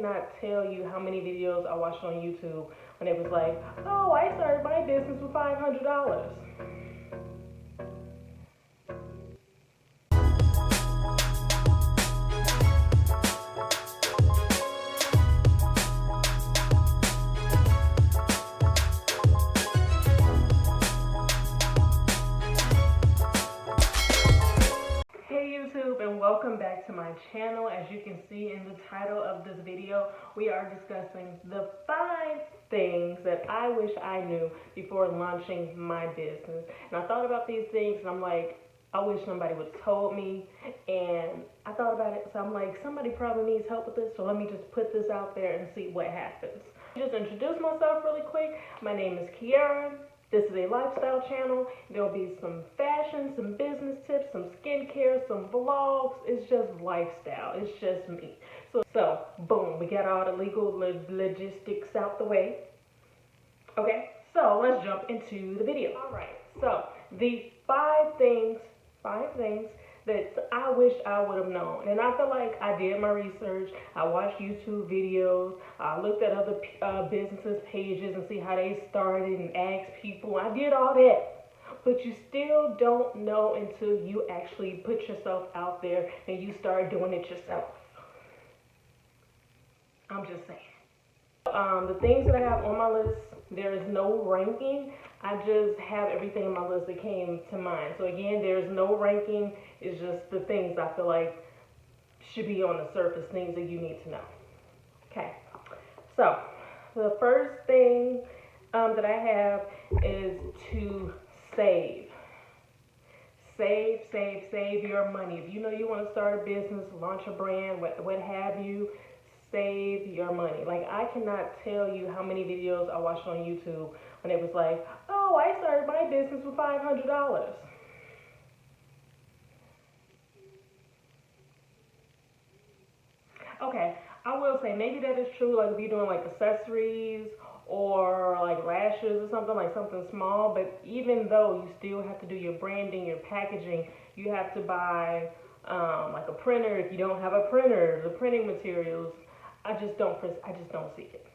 cannot tell you how many videos I watched on YouTube when it was like, oh, I started my business with $500. And welcome back to my channel. As you can see in the title of this video, we are discussing the 5 things that I wish I knew before launching my business. And I thought about these things and I'm like, I wish somebody would have told me. And I thought about it, so I'm like, somebody probably needs help with this, so let me just put this out there and see what happens. Just introduce myself really quick. My name is Kiara. This is a lifestyle channel. There'll be some fashion, some business tips, some skincare, some vlogs. It's just lifestyle. It's just me. So boom, we got all the legal logistics out the way. Okay, so let's jump into the video. All right, so the 5 things that I wish I would have known. And I feel like I did my research. I watched YouTube videos. I looked at other businesses' pages and see how they started and asked people. I did all that. But you still don't know until you actually put yourself out there and you start doing it yourself. I'm just saying. The things that I have on my list, there is no ranking. I just have everything on my list that came to mind. So again, there's no ranking. It's just the things I feel like should be on the surface, things that you need to know. Okay, so the first thing that I have is to save. Save your money. If you know you want to start a business, launch a brand, what have you, save your money. Like, I cannot tell you how many videos I watched on YouTube when it was like, oh, I started my business with $500. Okay, I will say maybe that is true, like if you're doing like accessories or like lashes or something, like something small, but even though you still have to do your branding, your packaging, you have to buy like a printer. If you don't have a printer, the printing materials, I just don't see it.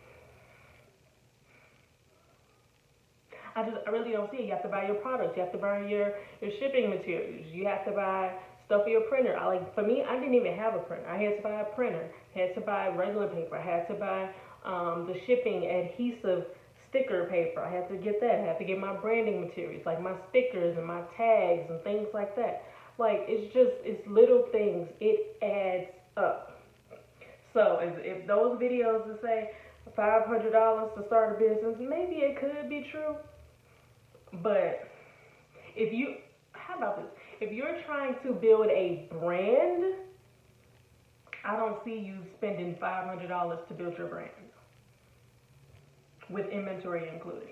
I really don't see it. You have to buy your products. You have to buy your shipping materials. You have to buy stuff for your printer. For me, I didn't even have a printer. I had to buy a printer. I had to buy regular paper. I had to buy the shipping adhesive sticker paper. I had to get that. I had to get my branding materials, like my stickers and my tags and things like that. Like, it's little things. It adds up. So if those videos that say $500 to start a business, maybe it could be true. But how about this? If you're trying to build a brand, I don't see you spending $500 to build your brand with inventory included.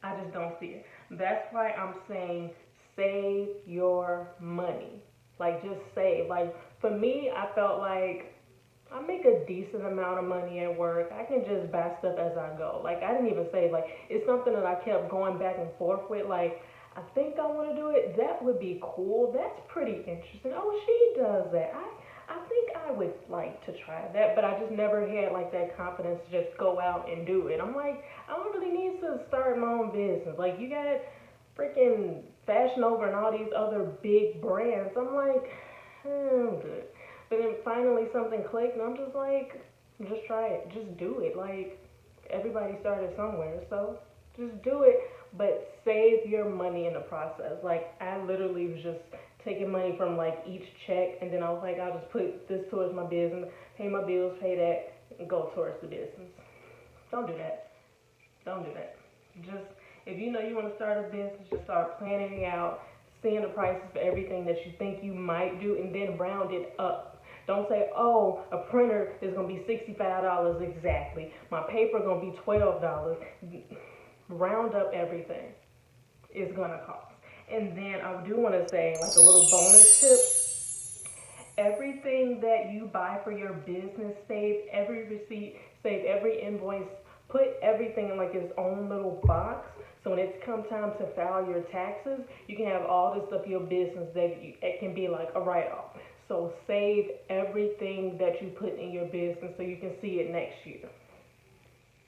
I just don't see it. That's why I'm saying save your money. Like, just save. Like, for me, I felt like I make a decent amount of money at work. I can just buy stuff as I go. Like, I didn't even save. Like, it's something that I kept going back and forth with. Like, I think I want to do it. That would be cool. That's pretty interesting. Oh, she does that. I think I would like to try that, but I just never had like that confidence to just go out and do it. I'm like, I don't really need to start my own business. Like, you got freaking Fashion Over and all these other big brands. I'm like, I'm good. But then finally something clicked and I'm just like, just try it. Just do it. Like, everybody started somewhere, so just do it. But save your money in the process. Like, I literally was just taking money from like each check, and then I was like, I'll just put this towards my business, pay my bills, pay that, and go towards the business. Don't do that. Don't do that. Just, if you know you want to start a business, just start planning it out, seeing the prices for everything that you think you might do, and then round it up. Don't say, oh, a printer is going to be $65 exactly. My paper is going to be $12. Round up everything it's going to cost. And then I do want to say, like, a little bonus tip. Everything that you buy for your business, save every receipt, save every invoice, put everything in like its own little box. So when it's come time to file your taxes, you can have all this stuff for your business that it can be like a write-off. So save everything that you put in your business so you can see it next year.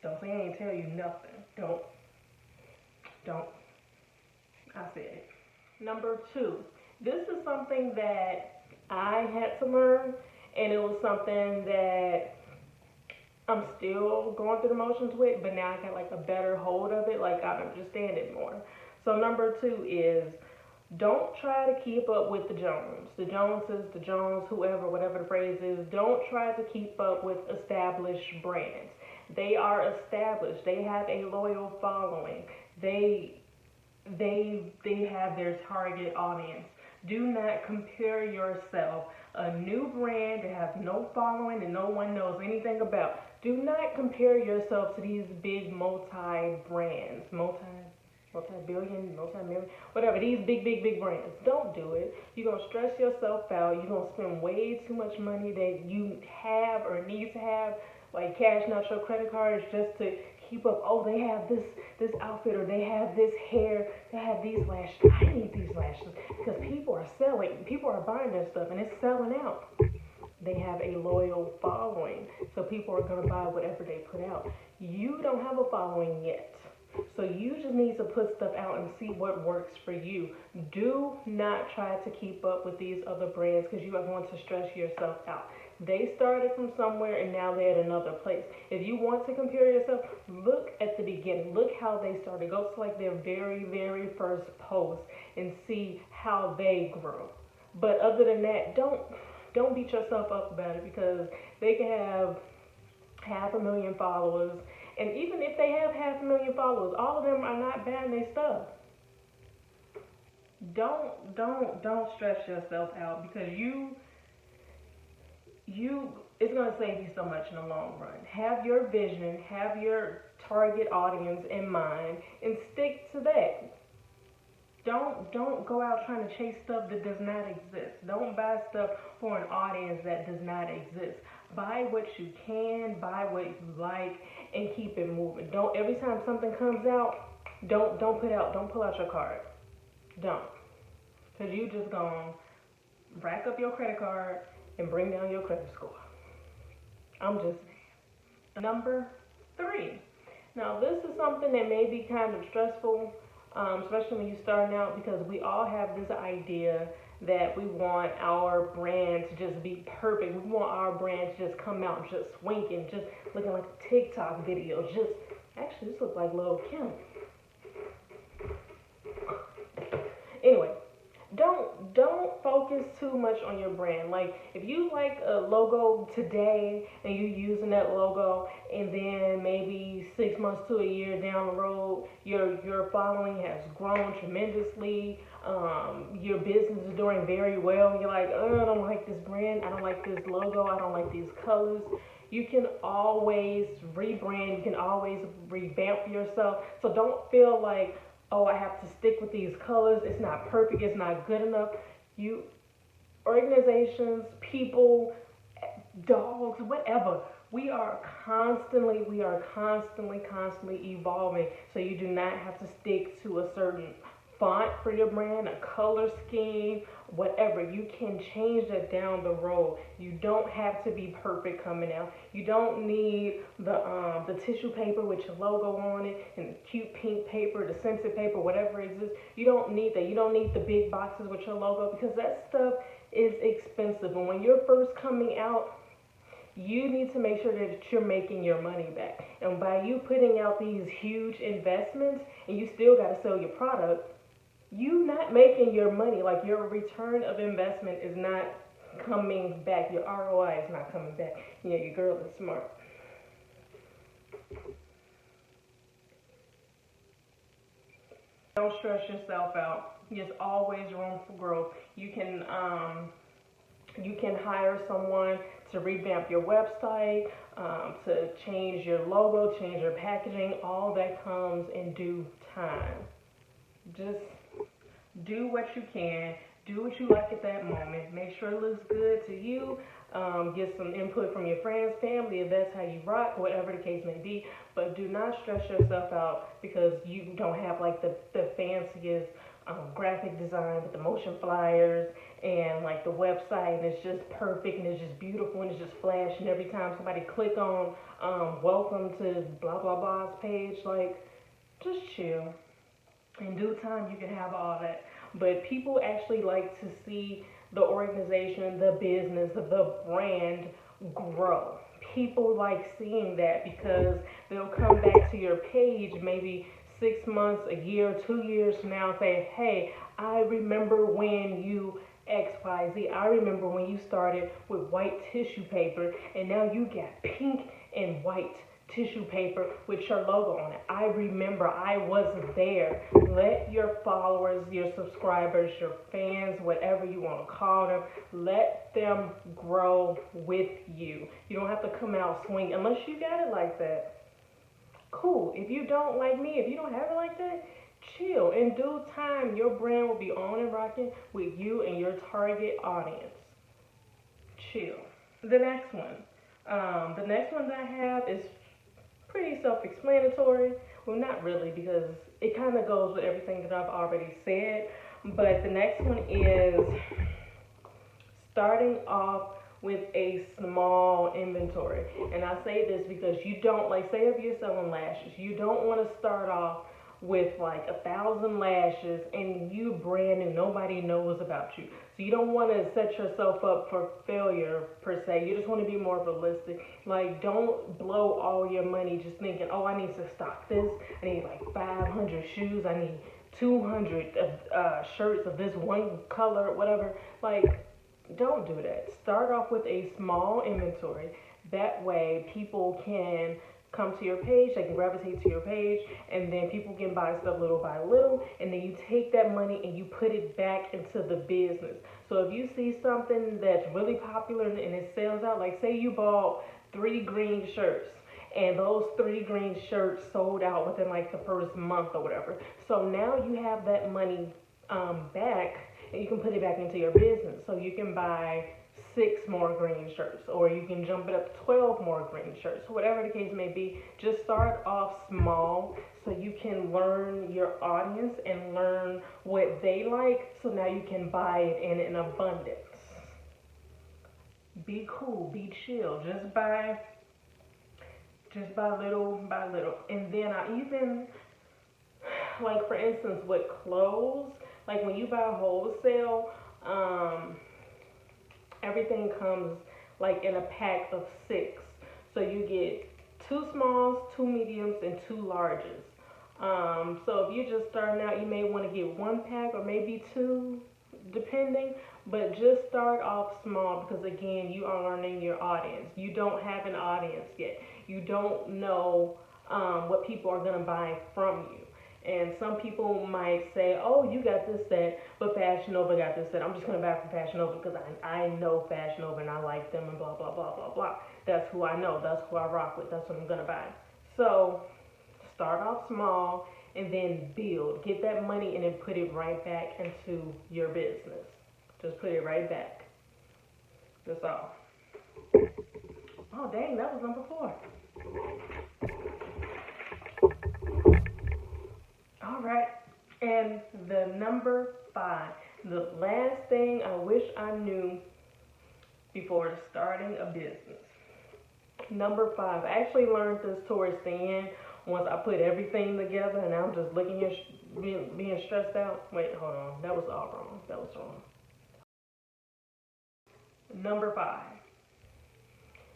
Don't say I ain't tell you nothing. Don't. I said it. Number two, this is something that I had to learn, and it was something that I'm still going through the motions with, but now I got like a better hold of it, like I understand it more. So number two is don't try to keep up with the Jones. The Joneses, the Jones, whoever, whatever the phrase is, don't try to keep up with established brands. They are established. They have a loyal following. They have their target audience. Do not compare yourself. A new brand that has no following and no one knows anything about. Do not compare yourself to these big multi brands, multi-billion, multi-million, whatever, these big brands. Don't do it. You're going to stress yourself out. You're going to spend way too much money that you have or need to have, like cashing out your credit cards just to keep up. Oh, they have this outfit, or they have this hair, they have these lashes. I need these lashes because people are buying their stuff and it's selling out. They have a loyal following, so people are going to buy whatever they put out. You don't have a following yet, so you just need to put stuff out and see what works for you. Do not try to keep up with these other brands because you are going to stress yourself out. They started from somewhere and now they're at another place. If you want to compare yourself, look at the beginning. Look how they started. Go to like their very first post and see how they grew. But other than that, don't beat yourself up about it because they can have 500,000 followers, and even if they have 500,000 followers, all of them are not buying their stuff. Don't stress yourself out because you it's going to save you so much in the long run. Have your vision, have your target audience in mind, and stick to that. Don't go out trying to chase stuff that does not exist. Don't buy stuff for an audience that does not exist. Buy what you can, buy what you like, and keep it moving. Don't every time something comes out, don't pull out your card. Don't, because you just gonna rack up your credit card and bring down your credit score. I'm just number three. Now this is something that may be kind of stressful, especially when you're starting out, because we all have this idea that we want our brand to just be perfect. We want our brand to just come out just swinging, just looking like a TikTok video. Just actually, this looks like Lil Kim. Anyway, don't focus too much on your brand. Like if you like a logo today and you're using that logo, and then maybe 6 months to a year down the road, your following has grown tremendously. Your business is doing very well, and you're like, oh, I don't like this brand, I don't like this logo, I don't like these colors. You can always rebrand, you can always revamp yourself. So don't feel like, oh, I have to stick with these colors. It's not perfect. It's not good enough. You, organizations, people, dogs, whatever. We are constantly evolving. So you do not have to stick to a certain font for your brand, a color scheme, whatever. You can change that down the road. You don't have to be perfect coming out. You don't need the tissue paper with your logo on it and the cute pink paper, the scented paper, whatever exists. You don't need that. You don't need the big boxes with your logo because that stuff is expensive. And when you're first coming out, you need to make sure that you're making your money back. And by you putting out these huge investments and you still got to sell your product, you not making your money. Like your return of investment is not coming back. Your ROI is not coming back. Yeah, your girl is smart. Don't stress yourself out. There's always room for growth. You can hire someone to revamp your website, to change your logo, change your packaging. All that comes in due time. Just do what you can. Do what you like at that moment. Make sure it looks good to you. Get some input from your friends, family, if that's how you rock, whatever the case may be. But do not stress yourself out because you don't have like the fanciest graphic design with the motion flyers and like the website, and it's just perfect and it's just beautiful and it's just flashing every time somebody click on welcome to blah blah blah's page. Like, just chill. In due time, you can have all that. But people actually like to see the organization, the business, the brand grow. People like seeing that because they'll come back to your page maybe 6 months, a year, 2 years from now and say, hey, I remember when you XYZ. I remember when you started with white tissue paper and now you got pink and white tissue paper with your logo on it. I remember, I wasn't there. Let your followers, your subscribers, your fans, whatever you want to call them, let them grow with you. You don't have to come out swinging unless you got it like that. Cool. If you don't like me, if you don't have it like that, chill. In due time, your brand will be on and rocking with you and your target audience. Chill. The next one. The next one that I have is pretty self-explanatory. Well, not really, because it kind of goes with everything that I've already said. But the next one is starting off with a small inventory. And I say this because you don't, like, say if you're selling lashes, you don't want to start off with like 1,000 lashes and you brand new, nobody knows about you. So you don't want to set yourself up for failure per se. You just want to be more realistic. Like, don't blow all your money just thinking, oh, I need to stock this. I need like 500 shoes. I need 200 shirts of this one color, whatever. Like, don't do that. Start off with a small inventory. That way, people can come to your page, they can gravitate to your page, and then people can buy stuff little by little, and then you take that money and you put it back into the business. So if you see something that's really popular and it sells out, like say you bought 3 green shirts, and those 3 green shirts sold out within like the first month or whatever. So now you have that money back, and you can put it back into your business. So you can buy 6 more green shirts, or you can jump it up to 12 more green shirts, whatever the case may be. Just start off small so you can learn your audience and learn what they like, so now you can buy it in abundance. Be cool, be chill, just buy little by little. And then I even, like for instance with clothes, like when you buy wholesale, everything comes like in a pack of 6. So you get 2 smalls, 2 mediums, and 2 larges. So if you're just starting out, you may want to get 1 pack or maybe 2, depending. But just start off small because again, you are learning your audience. You don't have an audience yet. You don't know what people are going to buy from you. And some people might say, oh, you got this set, but Fashion Nova got this set. I'm just going to buy from Fashion Nova because I know Fashion Nova and I like them and blah, blah, blah, blah, blah. That's who I know. That's who I rock with. That's what I'm going to buy. So start off small and then build. Get that money and then put it right back into your business. Just put it right back. That's all. Oh, dang, that was number 4. All right. And the number 5, the last thing I wish I knew before starting a business. Number 5, I actually learned this towards the end once I put everything together, and I'm just looking here being stressed out. Wait, hold on. That was all wrong. That was wrong. Number 5.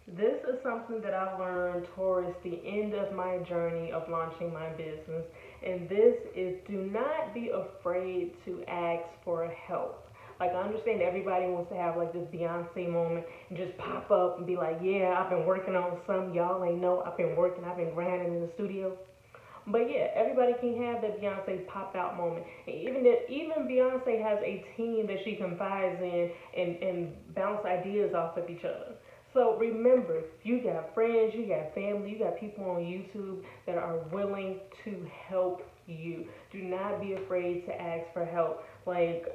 This is something that I learned towards the end of my journey of launching my business, and this is do not be afraid to ask for help. Like, I understand everybody wants to have like this Beyonce moment and just pop up and be like, yeah, I've been working on something, y'all ain't know, I've been working, I've been grinding in the studio. But yeah, everybody can have that Beyonce pop out moment. And even Beyonce has a team that she confides in and bounce ideas off of each other. So remember, you got friends, you got family, you got people on YouTube that are willing to help you. Do not be afraid to ask for help. Like,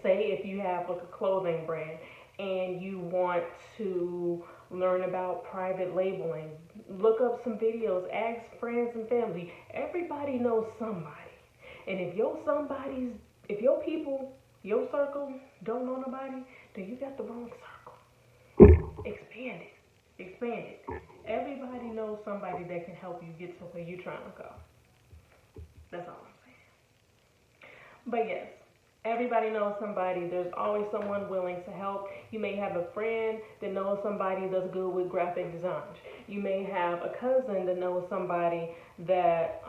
say if you have like a clothing brand and you want to learn about private labeling, look up some videos, ask friends and family. Everybody knows somebody. And if your people, your circle don't know nobody, then you got the wrong circle. Expand it. Expand it. Everybody knows somebody that can help you get to where you're trying to go. That's all I'm saying. But yes, everybody knows somebody. There's always someone willing to help. You may have a friend that knows somebody that's good with graphic design. You may have a cousin that knows somebody that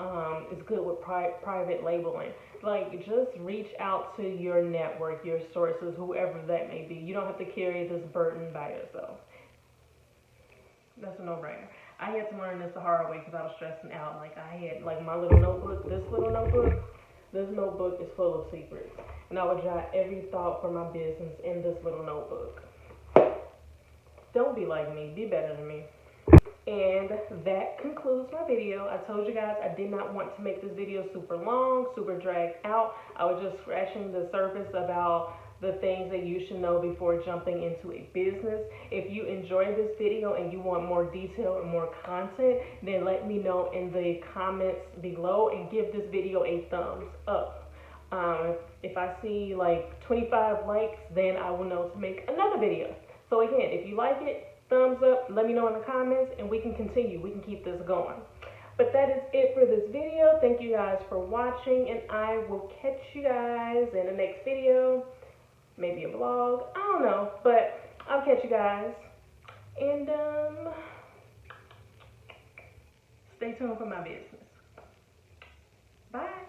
is good with private labeling. Like, just reach out to your network, your sources, whoever that may be. You don't have to carry this burden by yourself. That's a no-brainer. I had to learn this the hard way because I was stressing out. Like, I had, like, my little notebook, this notebook is full of secrets. And I would jot every thought for my business in this little notebook. Don't be like me. Be better than me. And that concludes my video. I told you guys I did not want to make this video super long, super dragged out. I was just scratching the surface about the things that you should know before jumping into a business. If you enjoyed this video and you want more detail and more content, then let me know in the comments below and give this video a thumbs up. If I see like 25 likes, then I will know to make another video. So again, if you like it, thumbs up, let me know in the comments, and we can continue. We can keep this going. But that is it for this video. Thank you guys for watching, and I will catch you guys in the next video. Maybe a vlog. I don't know, but I'll catch you guys. And stay tuned for my business. Bye.